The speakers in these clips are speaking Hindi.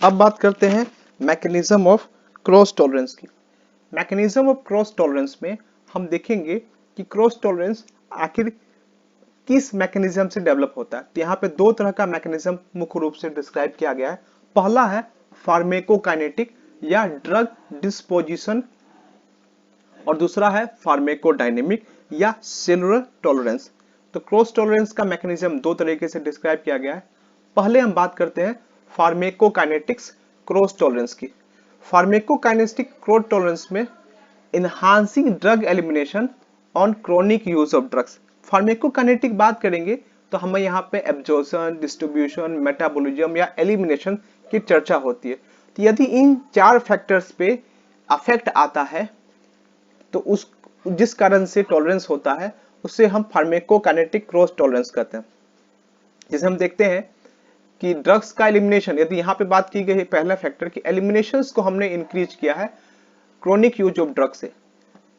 अब बात करते हैं मैकेनिज्म ऑफ क्रॉस टॉलरेंस की। मैकेनिज्म ऑफ क्रॉस टॉलरेंस में हम देखेंगे कि क्रॉस टॉलरेंस आखिर किस मैकेनिज्म से डेवलप होता है। तो यहाँ पे दो तरह का मैकेनिज्म मुख्य रूप से डिस्क्राइब किया गया है। पहला है फार्मेकोकाइनेटिक या ड्रग डिस्पोजिशन और दूसरा है फार्मेकोडायनेमिक या सेलुलर टॉलरेंस। तो क्रॉस टॉलरेंस का मैकेनिज्म दो तरीके से डिस्क्राइब किया गया है। पहले हम बात करते हैं फार्मेकोकाइनेटिक्स क्रॉस टॉलरेंस की। फार्मेकोकाइनेटिक क्रॉस टॉलरेंस में enhancing drug elimination on chronic use of drugs. Pharmacokinetic बात करेंगे तो हमें यहाँ पे एब्जॉर्प्शन, डिस्ट्रीब्यूशन, मेटाबॉलिज्म या एलिमिनेशन की चर्चा होती है। तो यदि इन चार फैक्टर्स पे अफेक्ट आता है तो उस जिस कारण से टॉलरेंस होता है उससे हम फार्मेकोकाइनेटिक क्रॉस टॉलरेंस कहते हैं। जैसे हम देखते हैं कि ड्रग्स का एलिमिनेशन, यदि यहाँ पे बात की गई है पहला फैक्टर की एलिमिनेशंस को हमने इंक्रीज किया है क्रोनिक यूज ऑफ ड्रग से,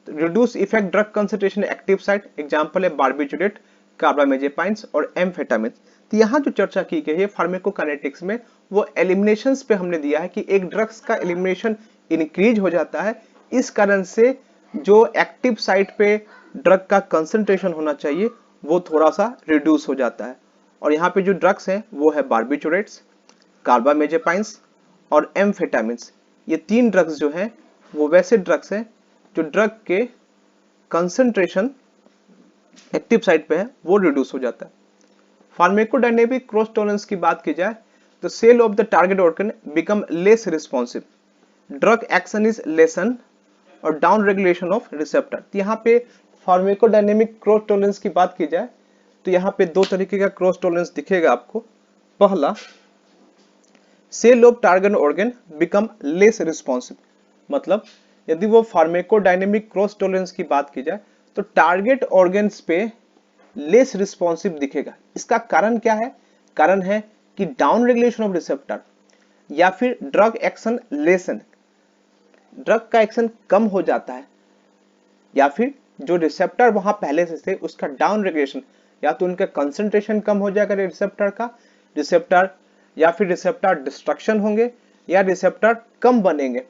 reduce effect drug concentration active site, example है बार्बिटूरेट, कार्बामेजेपाइन्स और एम्फेटामिन। तो यहाँ जो चर्चा की गई है फार्मेकोकाइनेटिक्स में वो एलिमिनेशंस पे हमने दिया है कि एक ड्रग्स का एलिमिनेशन इंक्रीज हो जाता है, इस कारण से जो एक्टिव साइट पे ड्रग का कंसंट्रेशन होना चाहिए वो थोड़ा सा रिड्यूस हो जाता है। और यहाँ पे जो ड्रग्स हैं वो है बार्बिटूरेट्स, कार्बामेजेपाइन्स और एम्फेटामिन्स। ये तीन ड्रग्स जो हैं वो वैसे ड्रग्स हैं जो ड्रग के कंसंट्रेशन एक्टिव साइट पे है वो रिड्यूस हो जाता है। फार्मेकोडायनेमिक क्रॉस टॉलरेंस की बात की जाए तो cell of the target organ become less responsive, drug action is lessen और डाउन रेगुलेशन ऑफ रिसेप्टर। यहाँ पे फार्मेकोडायनेमिक क्रॉस टॉलरेंस की बात की जाए तो यहाँ पे दो तरीके का क्रॉस टॉलरेंस दिखेगा आपको। पहला, cell of target organ become less responsive, मतलब यदि वो फार्मेकोडायनेमिक क्रॉस टॉलरेंस की बात की जाए तो टारगेट ऑर्गन्स पे लेस रिस्पॉन्सिव दिखेगा। इसका कारण क्या है? कारण है कि डाउन रेगुलेशन ऑफ रिसेप्टर या फिर ड्रग एक्शन लेसन, ड्रग का एक्शन कम हो जाता है, या फिर जो रिसेप्टर वहां पहले से थे उसका डाउन रेगुलेशन, या तो उनका कंसंट्रेशन कम हो जाएगा रिसेप्टर का, रिसेप्टर या फिर रिसेप्टर डिस्ट्रक्शन होंगे या रिसेप्टर कम बनेंगे।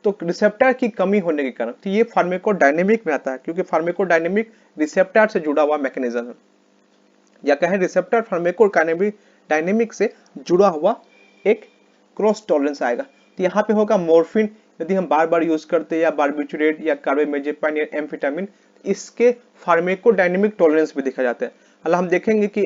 तो रिसेप्टर की कमी होने के कारण तो ये फार्मेकोडायनेमिक में आता है, क्योंकि फार्मेकोडायनेमिक रिसेप्टर से जुड़ा हुआ मैकेनिज्म है, या कहें रिसेप्टर फार्मेकोडायनेमिक से जुड़ा हुआ एक क्रॉस टॉलरेंस आएगा। तो यहाँ पे होगा मॉर्फिन, यदि हम बार बार यूज करते हैं, या बार्बिटूरेट या कार्बामेजेपाइन या एम्फेटामिन, इसके फार्मेकोडायनेमिक टॉलरेंस भी देखा जाता है। हालांकि हम देखेंगे कि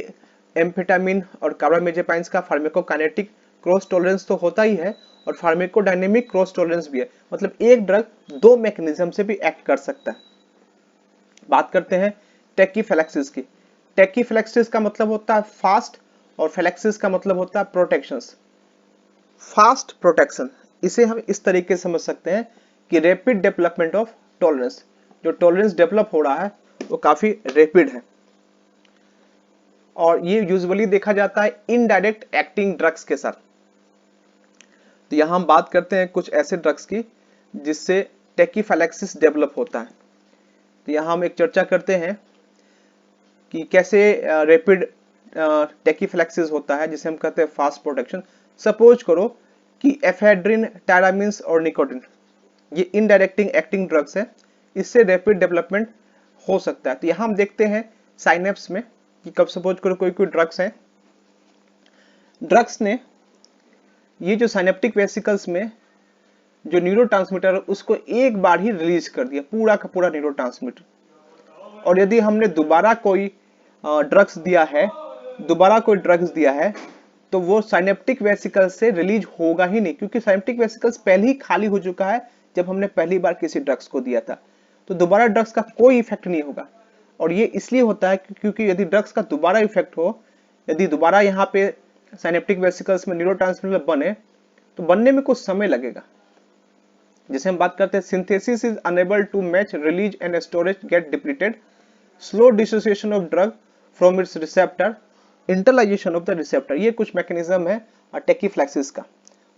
एम्फेटामिन और कार्बामेजेपाइन का फार्मेकोकाइनेटिक क्रॉस टॉलरेंस तो होता ही है और फार्मेकोडायनेमिक क्रॉस टॉलरेंस भी है, मतलब एक ड्रग दो मैकेनिज्म से भी एक्ट कर सकता है। बात करते हैं टेकीफिलैक्सिस की। टेकीफिलैक्सिस का मतलब होता है फास्ट और फिलैक्सिस का मतलब होता है प्रोटेक्शंस। फास्ट प्रोटेक्शन, इसे हम इस तरीके से समझ सकते हैं कि रैपिड डेवलपमेंट ऑफ टॉलरेंस, जो टॉलरेंस डेवलप हो रहा है वो काफी रैपिड है, और ये यूजुअली देखा जाता है इनडायरेक्ट एक्टिंग ड्रग्स के साथ। तो यहां हम बात करते हैं कुछ ऐसे ड्रग्स की जिससे टेकीफिलैक्सिस डेवलप होता है। तो यहां हम एक चर्चा करते हैं कि कैसे रैपिड टेकीफिलैक्सिस होता है, जिसे हम कहते हैं फास्ट प्रोटेक्शन। सपोज करो कि एफेड्रिन, टायरामिन्स और निकोटिन ये इनडायरेक्टिंग एक्टिंग ड्रग्स है, इससे रैपिड डेवलपमेंट हो सकता है। तो यहां हम देखते हैं साइनेप्स में कि कब सपोज करो कोई कोई ड्रग्स हैं, ड्रग्स ने ये जो साइनेप्टिक वेसिकल्स में जो न्यूरोट्रांसमीटर है उसको एक बार ही रिलीज कर दिया, पूरा का पूरा न्यूरोट्रांसमीटर। और यदि हमने दोबारा कोई ड्रग्स दिया है तो वो साइनेप्टिक वेसिकल्स से रिलीज होगा ही नहीं, क्योंकि साइनेप्टिक वेसिकल्स पहले ही खाली हो चुका है जब हमने पहली बार किसी ड्रग्स को दिया था। तो दोबारा ड्रग्स का कोई इफेक्ट नहीं होगा, और ये इसलिए होता है क्योंकि यदि ड्रग्स का दोबारा इफेक्ट हो, यदि दोबारा यहाँ पे साइनेप्टिक वेसिकल्स में न्यूरोट्रांसमीटर बने तो बनने में कुछ समय लगेगा। जैसे हम बात करते हैं synthesis is unable to match release and storage get depleted, slow dissociation of drug from its receptor, internalization of the receptor. ये कुछ मैकेनिज्म है टेकीफ्लैक्सिस का।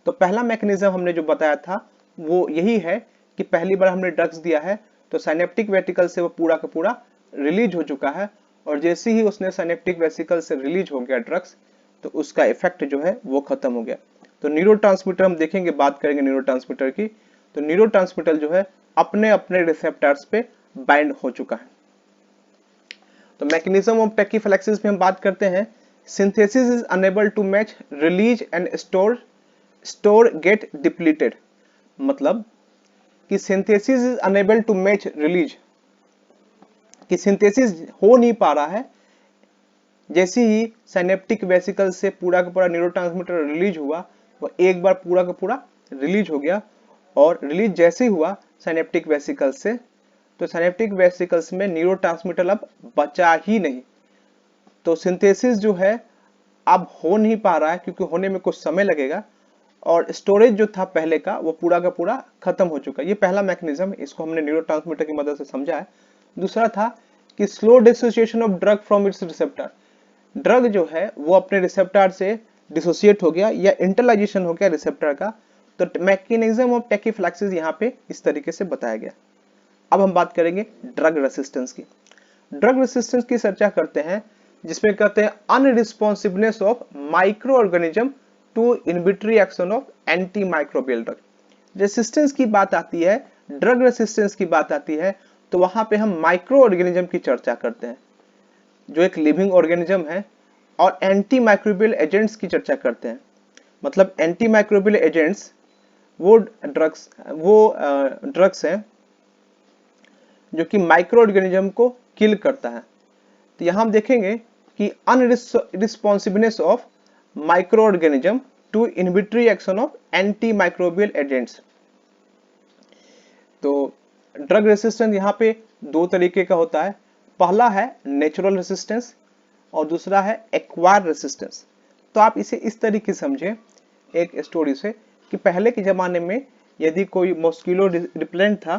तो पहला मैकेनिज्म हमने जो बताया था वो यही है कि पहली बार हमने ड्रग्स दिया है तो साइनेप्टिक वेसिकल से वो पूरा का पूरा रिलीज हो चुका है, और जैसे ही उसने साइनेप्टिक वेसिकल से रिलीज हो गया ड्रग्स तो उसका इफेक्ट जो है वो खत्म हो गया। तो न्यूरोट्रांसमीटर हम देखेंगे, बात करेंगे न्यूरोट्रांसमीटर की। तो न्यूरोट्रांसमीटर जो है अपने अपने रिसेप्टर्स पे बाइंड हो चुका है। तो मैकेनिज्म ऑफ टैकीफ्लैक्सिस में हम बात करते हैं, synthesis is unable to match release and store get depleted. मतलब कि synthesis is unable to match release, कि सिंथेसिस हो नहीं पा रहा है। जैसे ही साइनेप्टिक वेसिकल से पूरा का पूरा न्यूरोट्रांसमीटर रिलीज हुआ, वो एक बार पूरा का पूरा रिलीज हो गया, और रिलीज जैसे ही हुआ साइनेप्टिक वेसिकल से, तो साइनेप्टिक वेसिकल्स में न्यूरोट्रांसमीटर अब बचा ही नहीं। तो सिंथेसिस जो है अब हो नहीं पा रहा है, क्योंकि होने में कुछ समय लगेगा, और स्टोरेज जो था पहले का वो पूरा का पूरा खत्म हो चुका है। ये पहला मैकेनिज्म, इसको हमने न्यूरोट्रांसमीटर की मदद से समझा है। दूसरा था कि slow dissociation of drug from its receptor. Drug जो है वो अपने रिसेप्टर से डिसोसिएट हो गया या इंटरलाइजेशन हो गया रिसेप्टर का। तो मैकेनिज्म ऑफ टैकीफ्लैक्सिस यहाँ पे इस तरीके से बताया गया। अब हम बात करेंगे ड्रग रेसिस्टेंस की। ड्रग रेसिस्टेंस की चर्चा करते हैं, जिसमें कहते हैं unresponsiveness of microorganism to inhibitory action of antimicrobial drug. Resistance की बात आती है, ड्रग रेसिस्टेंस की बात आती है, तो वहां पे हम माइक्रो ऑर्गेनिज्म की चर्चा करते हैं, जो एक लिविंग ऑर्गेनिज्म है, और एंटी माइक्रोबियल एजेंट्स की चर्चा करते हैं। मतलब एंटी माइक्रोबियल एजेंट्स वो ड्रग्स हैं जो कि माइक्रो ऑर्गेनिज्म को किल करता है। तो यहां हम देखेंगे कि unresponsiveness of microorganism to inhibitory action of antimicrobial agents. तो ड्रग रेसिस्टेंस यहाँ पे दो तरीके का होता है। पहला है नेचुरल रेसिस्टेंस और दूसरा है एक्वायर रेसिस्टेंस। तो आप इसे इस तरीके से समझे एक स्टोरी से, कि पहले के जमाने में यदि कोई मॉस्किलो रिपेलेंट था,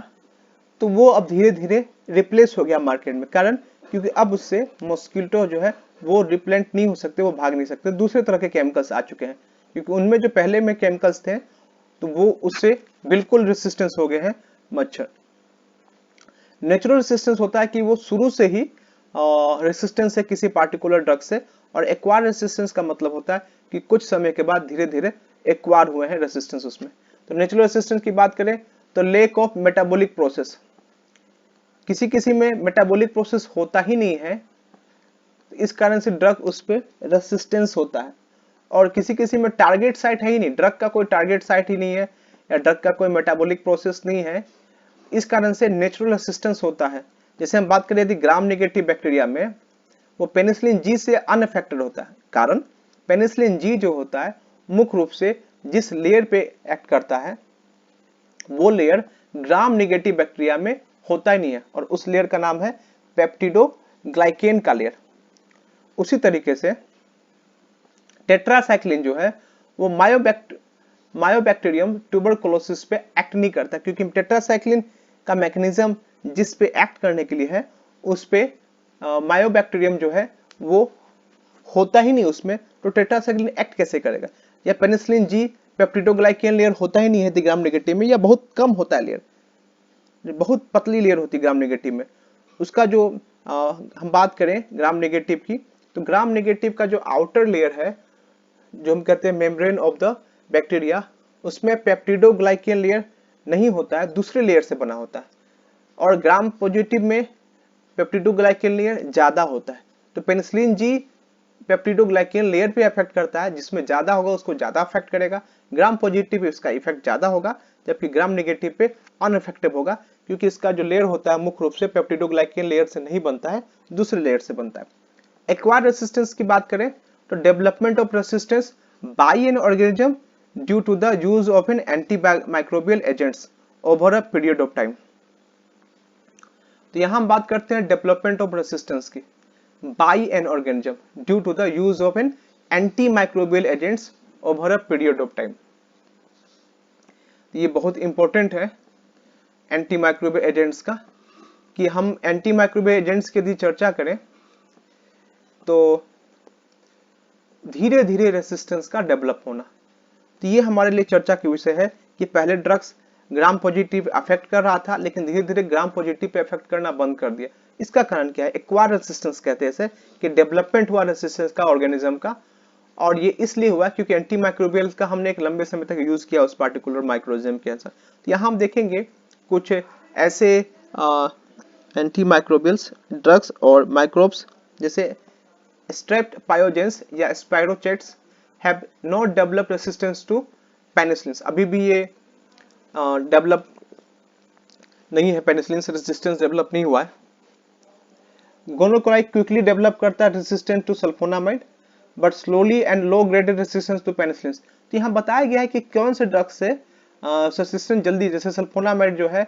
तो वो अब धीरे धीरे रिप्लेस हो गया मार्केट में। कारण क्योंकि अब उससे मॉस्किटो जो है वो रिपेलेंट नहीं हो सकते, वो भाग नहीं सकते, दूसरे तरह के केमिकल्स आ चुके हैं। क्योंकि उनमें जो पहले में केमिकल्स थे तो वो उससे बिल्कुल रेसिस्टेंस हो गए हैं मच्छर। नेचुरल रेसिस्टेंस होता है कि वो शुरू से ही रेसिस्टेंस है किसी पार्टिकुलर ड्रग से, और एक्वायर रेसिस्टेंस का मतलब होता है कि कुछ समय के बाद धीरे धीरे एक्वायर हुए हैं रेसिस्टेंस उसमें। तो नेचुरल रेसिस्टेंस की बात करें तो लैक ऑफ मेटाबॉलिक प्रोसेस, किसी किसी में मेटाबॉलिक प्रोसेस होता ही नहीं है, इस कारण से ड्रग उस पर रेसिस्टेंस होता है। और किसी किसी में टारगेट साइट है ही नहीं, ड्रग का कोई टारगेट साइट ही नहीं है, या ड्रग का कोई मेटाबॉलिक प्रोसेस नहीं है, इस कारण से नेचुरल रेसिस्टेंस होता है। जैसे हम बात करें यदि ग्राम नेगेटिव बैक्टीरिया में, वो पेनिसिलिन जी से अनअफेक्टेड होता है। कारण पेनिसिलिन जी जो होता है मुख्य रूप से जिस लेयर पे एक्ट करता है, वो लेयर ग्राम नेगेटिव बैक्टीरिया में होता ही नहीं है, और उस लेयर का नाम है पेप्टिडोग्लाइकेन का लेयर। उसी तरीके से टेट्रासाइक्लिन जो है वो मायोबैक्टीरियम ट्यूबरकुलोसिस पे एक्ट नहीं करता, क्योंकि टेट्रासाइक्लिन का मैकेनिज्म जिस पे एक्ट करने के लिए है उस पे मायोबैक्टीरियम जो है वो होता ही नहीं उसमें, तो टेट्रासाइक्लिन एक्ट कैसे करेगा। या पेनिसिलिन जी पेप्टिडोग्लाइकेन लेयर होता ही नहीं है ग्राम नेगेटिव में, या बहुत कम होता है लेयर, बहुत पतली लेयर होती है ग्राम नेगेटिव में। उसका जो हम बात करें ग्राम नेगेटिव की, तो ग्राम नेगेटिव का जो आउटर लेयर है, जो हम कहते हैं मेम्ब्रेन ऑफ द बैक्टीरिया, उसमें पेप्टिडोग्लाइकेन लेयर नहीं होता है, दूसरे लेयर से बना होता है। और ग्राम पॉजिटिव में पेप्टिडोग्लाइकेन लेयर ज्यादा होता है। तो पेनिसिलिन जी पेप्टिडोग्लाइकेन लेयर पे इफेक्ट करता है, जिसमें ज्यादा होगा उसको ज्यादा इफेक्ट करेगा। ग्राम पॉजिटिव इसका इफेक्ट ज्यादा होगा, जबकि ग्राम नेगेटिव पे अनइफेक्टिव होगा, क्योंकि इसका जो लेयर होता है मुख्य रूप से पेप्टिडोग्लाइकेन लेयर से नहीं बनता है, दूसरे लेयर से बनता है। एक्वायर रेसिस्टेंस की बात करें तो development of resistance by an organism due to the use of an antimicrobial agents over a period of time. तो यहां हम बात करते हैं डेवलपमेंट ऑफ रेसिस्टेंस की by an organism due to the use of an antimicrobial agents over a period of time. ये बहुत इंपॉर्टेंट है एंटी माइक्रोबियल एजेंट्स का, कि हम एंटी माइक्रोबियल एजेंट्स की यदि चर्चा करें तो धीरे धीरे रेसिस्टेंस का डेवलप होना। तो ये हमारे लिए चर्चा की विषय है कि पहले ड्रग्स ग्राम पॉजिटिव अफेक्ट कर रहा था, लेकिन धीरे धीरे ग्राम पॉजिटिव पे अफेक्ट करना बंद कर दिया। इसका कारण क्या है? एक्वायर रेसिस्टेंस कहते हैं इसे, कि डेवलपमेंट हुआ रेसिस्टेंस का ऑर्गेनिज्म का, और ये इसलिए हुआ क्योंकि एंटी माइक्रोबियल्स का हमने एक लंबे समय तक यूज किया उस पार्टिकुलर माइक्रोऑर्गेनिज्म के अंदर। तो यहाँ हम देखेंगे कुछ ऐसे एंटी माइक्रोबियल्स ड्रग्स और माइक्रोब्स जैसे स्ट्रेप्टोपायोजेंस या spirochetes have not developed resistance to penicillin. अभी भी ये डेवलप नहीं है, पेनिसिलिन से रेजिस्टेंस डेवलप नहीं हुआ है। गोनोकोराई क्विकली डेवलप करता है resistant to sulphonamide but slowly and low graded resistance to penicillin. तो यहाँ बताया गया है कि कौन से ड्रग से रेसिस्टेंस जल्दी, जैसे सल्फोनामाइड जो है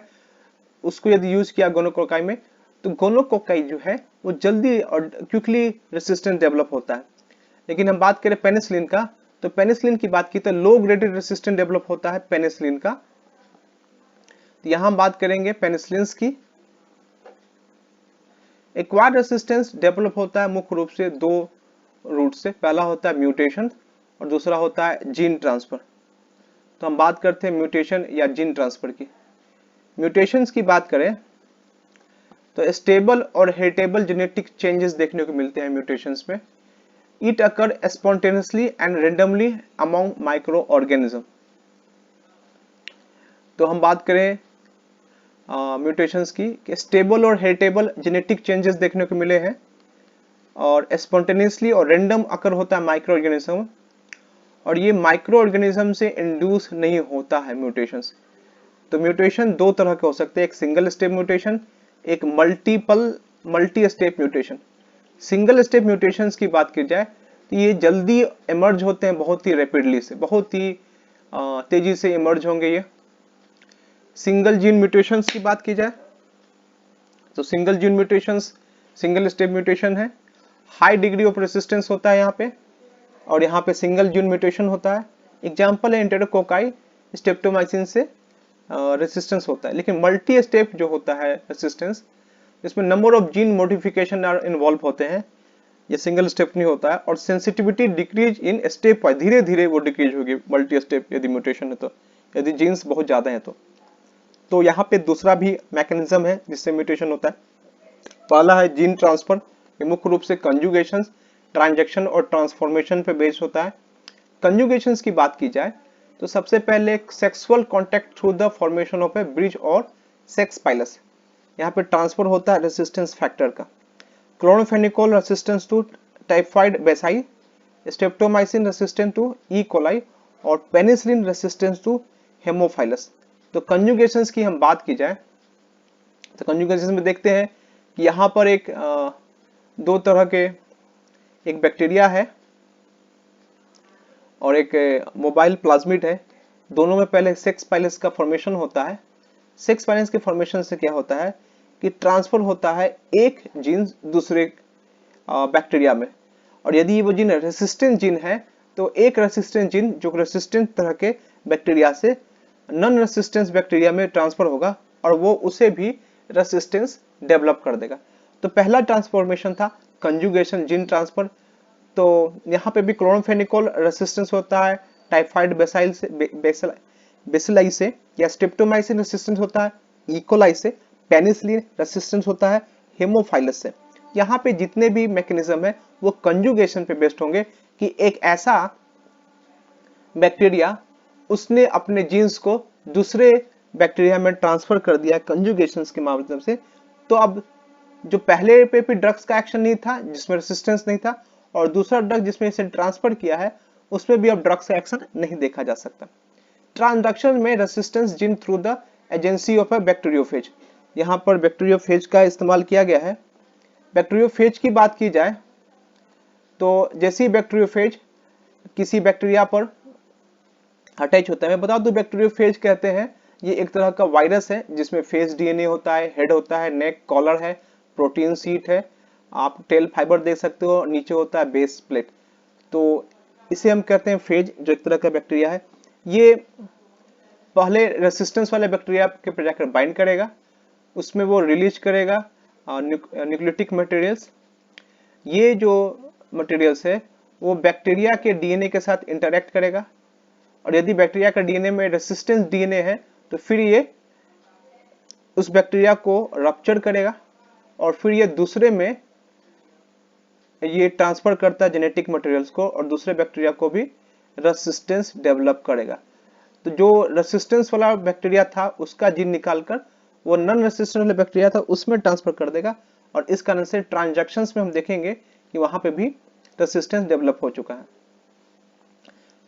उसको यदि यूज किया गोनोकोकाई में तो गोनोकोकाई जो है वो जल्दी और क्विकली रेसिस्टेंस डेवलप होता है। लेकिन हम बात करें पेनिसिलिन का, तो पेनिसिलिन की बात की तो लो ग्रेडेड रेसिस्टेंस डेवलप होता है पेनिसिलिन का। तो यहां हम बात करेंगे पेनिसिलिन की। एक्वायर्ड रेसिस्टेंस डेवलप होता है मुख्य रूप से दो रूट से, पहला होता है म्यूटेशन और दूसरा होता है जीन ट्रांसफर। तो हम बात करते हैं म्यूटेशन या जीन ट्रांसफर की। म्यूटेशंस की बात करें तो स्टेबल और हेरिटेबल जेनेटिक चेंजेस देखने को मिलते हैं म्यूटेशंस में। It occur spontaneously and randomly among micro organism. तो हम बात करें म्यूटेशंस की, स्टेबल और हेरिटेबल जेनेटिक चेंजेस देखने को मिले हैं और स्पॉन्टेनियसली और रैंडम अकर होता है माइक्रो ऑर्गेनिज्म, और ये माइक्रो ऑर्गेनिज्म से इंड्यूस नहीं होता है म्यूटेशंस। तो म्यूटेशन दो तरह के हो सकते हैं, एक सिंगल स्टेप म्यूटेशन, एक multi step mutation. Single step mutations की बात की जाए तो ये जल्दी इमर्ज होते हैं, बहुत ही रैपिडली से, बहुत ही तेजी से इमर्ज होंगे ये। सिंगल जीन म्यूटेशंस की बात की जाए तो single gene mutations single step mutation है, हाई डिग्री ऑफ रेसिस्टेंस होता है यहाँ पे, और यहाँ पे सिंगल जीन म्यूटेशन होता है। एग्जाम्पल है एंटेरोकोकाई, स्ट्रेप्टोमाइसिन से रेसिस्टेंस होता है। लेकिन मल्टी स्टेप जो होता है रेसिस्टेंस, इसमें number of gene modification involve होते हैं, ये सिंगल स्टेप नहीं होता है। और sensitivity decrease in step wise, धीरे धीरे वो डिक्रीज होगी मल्टी स्टेप यदि म्यूटेशन है तो, यदि जीन्स बहुत ज्यादा है तो यहाँ पे दूसरा भी मैकेनिज्म है जिससे म्यूटेशन होता है। पहला है जीन ट्रांसफर, ये मुख्य रूप से कंजुगेशन, ट्रांजेक्शन और ट्रांसफॉर्मेशन पे बेस्ड होता है। कंजुगेशन की बात की जाए तो सबसे पहले sexual contact through the formation of a bridge और सेक्स पाइलस, यहाँ पे ट्रांसफर होता है रेसिस्टेंस फैक्टर का। Chloramphenicol resistance to typhoid bacilli, streptomycin resistant to E coli और पेनिसिलिन रेसिस्टेंस टू हेमोफाइलस। तो कंजुगेशंस की हम बात की जाए तो कंजुगेशन में देखते हैं कि यहाँ पर एक दो तरह के, एक बैक्टीरिया है और एक मोबाइल प्लाज्मिड है। दोनों में पहले सेक्स पाइलस का फॉर्मेशन होता है। सेक्स पाइलस के फॉर्मेशन से क्या होता है कि ट्रांसफर होता है एक जीन दूसरे बैक्टीरिया में, और यदि वो जीन रेसिस्टेंट जीन है तो एक रेसिस्टेंट जीन जो रेसिस्टेंट तरह के बैक्टीरिया से नॉन रेसिस्टेंस बैक्टीरिया में ट्रांसफर होगा और वो उसे भी रेसिस्टेंस डेवलप कर देगा। तो पहला ट्रांसफॉर्मेशन था कंजुगेशन, जीन ट्रांसफर। तो यहाँ पे भी क्लोरोफेनिकोल रेसिस्टेंस होता है टाइफाइड बेसाइल से, बेसिलाई से, या स्ट्रेप्टोमाइसिन रेसिस्टेंस होता है इकोलाई से, पेनिसिलिन रेसिस्टेंस होता है हेमोफाइलस से। यहाँ पे जितने भी मैकेनिज्म है वो कंजुगेशन पे बेस्ड होंगे कि एक ऐसा बैक्टीरिया उसने अपने जीन्स को दूसरे बैक्टीरिया में ट्रांसफर कर दिया कंजुगेशन के माध्यम से। तो अब जो पहले पे भी ड्रग्स का एक्शन नहीं था जिसमें रेसिस्टेंस नहीं था, और दूसरा ड्रग जिसमें इसे ट्रांसफर किया है उसमें भी अब ड्रग्स का एक्शन नहीं देखा जा सकता। ट्रांसडक्शन में resistance gene through the agency of a bacteriophage, यहाँ पर बैक्टीरियोफेज का इस्तेमाल किया गया है। बैक्टीरियोफेज की बात की जाए तो जैसे ही बैक्टीरियोफेज किसी बैक्टीरिया पर अटैच होता है, मैं बता दूं बैक्टीरियोफेज कहते हैं ये एक तरह का वायरस है जिसमें फेज डीएनए होता है, हेड होता है, नेक कॉलर है, प्रोटीन सीट है, आप टेल फाइबर देख सकते हो, नीचे होता है बेस प्लेट। तो इसे हम कहते हैं फेज, जो एक तरह का बैक्टीरिया है। ये पहले रेसिस्टेंस वाले बैक्टीरिया के पर जाकर बाइंड करेगा, उसमें वो रिलीज करेगा न्यूक्लियोटिक मटेरियल्स। ये जो मटेरियल्स है वो बैक्टीरिया के डीएनए के साथ इंटरेक्ट करेगा, और यदि बैक्टीरिया का डीएनए में रेसिस्टेंस डीएनए है तो फिर ये उस बैक्टीरिया को रप्चर करेगा और फिर ये दूसरे में ये ट्रांसफर करता है जेनेटिक मटेरियल्स को और दूसरे बैक्टीरिया को भी रेसिस्टेंस डेवलप करेगा। तो जो रेसिस्टेंस वाला बैक्टीरिया था उसका जीन निकालकर वो नॉन रेसिस्टेंस वाला बैक्टीरिया था उसमें ट्रांसफर कर देगा, और इस कारण से ट्रांजैक्शंस में हम देखेंगे कि वहां पे भी रेसिस्टेंस डेवलप हो चुका है।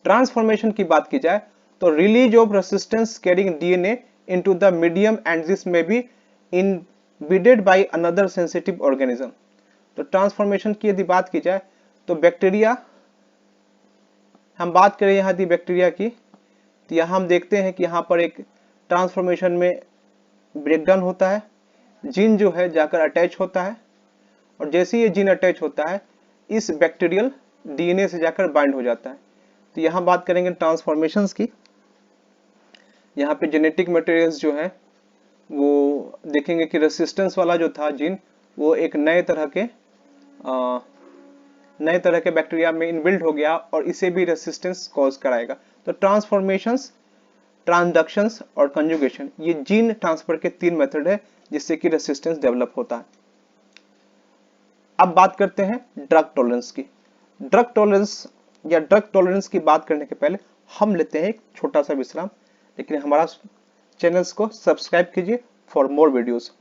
ट्रांसफॉर्मेशन की बात की जाए तो release of resistance carrying DNA into the medium and this may be invaded by another sensitive organism. तो ट्रांसफॉर्मेशन की यदि बात की जाए तो बैक्टीरिया, हम बात करें यहाँ दी बैक्टीरिया की, तो यहाँ हम देखते हैं कि यहाँ पर एक ट्रांसफॉर्मेशन में ब्रेकडाउन होता है, जीन जो है जाकर अटैच होता है, और जैसे ही ये जीन अटैच होता है इस बैक्टीरियल डीएनए से जाकर बाइंड हो जाता है। तो यहाँ बात करेंगे ट्रांसफॉर्मेशंस की। यहाँ पे जेनेटिक मटेरियल्स जो है वो देखेंगे कि रेसिस्टेंस वाला जो था जीन वो एक नए तरह के बैक्टीरिया में इनबिल्ड हो गया और इसे भी रेसिस्टेंस कॉज कराएगा। तो ट्रांसफॉर्मेशंस, ट्रांसडक्शंस और कंजुगेशन, ये जीन ट्रांसफर के 3 मेथड है जिससे कि रेसिस्टेंस डेवलप होता है। अब बात करते हैं ड्रग टॉलरेंस की। ड्रग टॉलरेंस की बात करने के पहले हम लेते हैं एक छोटा सा विश्राम, लेकिन हमारा चैनल्स को सब्सक्राइब कीजिए फॉर मोर वीडियोस।